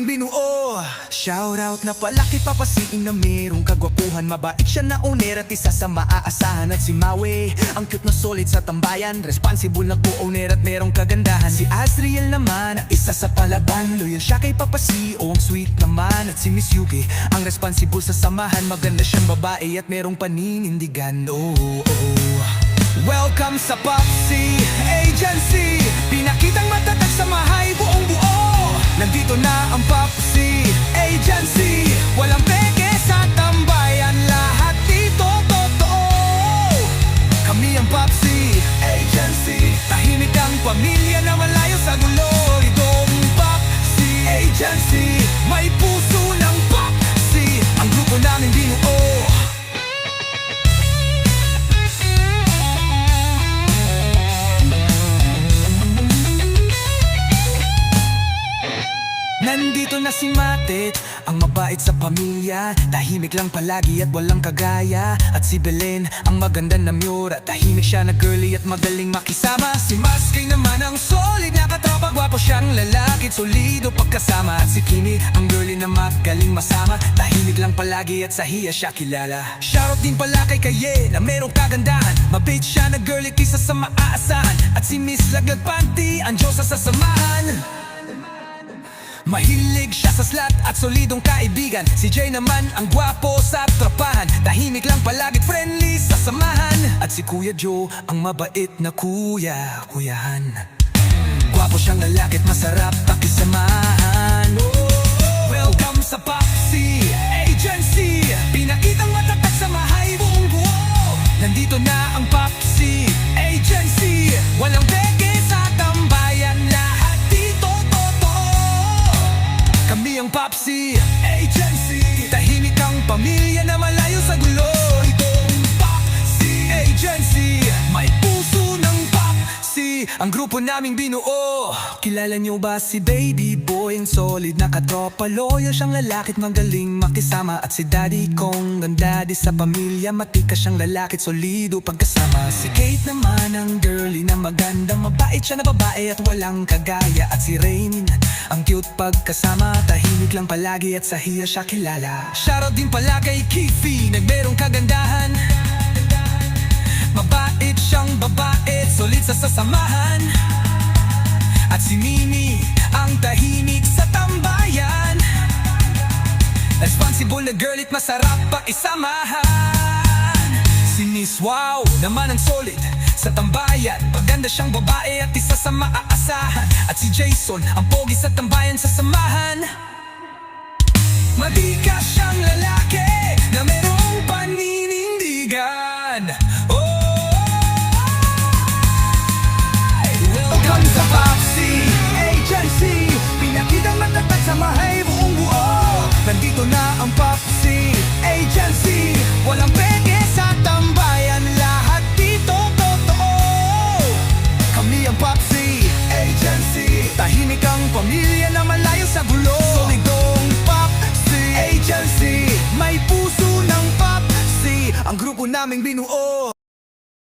naming binuo. Shoutout na pala kay Papasiing na merong kagwapuhan. Mabait siya na owner at isa sa maaasahan. At si Maui, ang cute na solid sa tambayan. Responsible na co-owner at merong kagandahan. Si Azriel naman, isa sa palaban. Loyal siya kay Papasi, ang sweet naman. At si Miss Yuki, ang responsible sa samahan. Maganda siyang babae at merong paninindigan. Welcome sa Papsi Agency. Pinakitang matatag sa mahay buong buo. Nandito na ang Papsi Agency. Walang peke sa tambayan, lahat dito totoo. Kami ang Papsi Agency. Tahimik ang pamilya na malayo sa gulo. Itong Papsi Agency, may puso ng Papsi. Ang grupo namin binuo. Nandito na si Matet, ang mabait sa pamilya. Tahimik lang palagi at walang kagaya. At si Belen, ang maganda na Miura. Tahimik siya na girly at magaling makisama. Si Maskay naman ang solid na katropa. Gwapo siyang lalaki, solido pagkasama. At si Kimi, ang girly na magaling masama. Tahimik lang palagi at sa hiya siya kilala. Shoutout din pala kay Kaye na merong kagandahan. Mabait siya na girly kisa sa maaasahan. At si Miss Laglag Panty, ang Diyosa sa samahan. Mahilig siya sa slat at solidong kaibigan. Si Jay naman ang gwapo sa trapahan. Tahimik lang palagit friendly sa samahan. At si Kuya Joe ang mabait na kuyahan. Gwapo siyang lalaki at masarap pakisamahan. Welcome sa Papsi Agency. Pinakitang matatag sa mahay buong buo. Nandito na ang Papsi Agency. Walang peke sa tambayan, lahat dito totoo. Kami ang Papsi Agency. Tahimik ang pamilya na malayo sa gulo. Itong Papsi Agency, may puso ng Papsi. Ang grupo naming binuo. Kilala niyo ba si Baby Boy? Ang solid na katropa. Loyal siyang lalaki at magaling makisama. At si Daddy Kong, ang daddy sa pamilya. Matikas siyang lalaki at solido pagkasama. Si Kate naman ang girly na magandang mabait siya na babae at walang kagaya. At si Rainin, ang cute pagkasama. Tahimik lang palagi at sa hiya siya kilala. Shoutout din pala kay Kifi, nagmerong kagandahan. Mabait siyang babae, solid sa sasamahan. At si Mimi, ang tahimik sa tambayan. Responsible na girl at masarap pakisamahan. Si Miss Wow naman ang solid sa tambayan. Maganda siyang babae at isa sa maaasahan. At si Jason, ang pogi sa tambayan sa samahan. Madikas siyang lalaki na merong paninindigan. Welcome sa Papsi Agency. Pinakitang matatag sa mahay buong buo. Nandito na ang Papsi Agency. Walang peke sa tambayan, lahat dito totoo. Kami ang Papsi Agency. Tahimik ang pamilya na malayo sa gulo. Solidong Papsi Agency, may puso ng Papsi. Ang grupo naming binuo.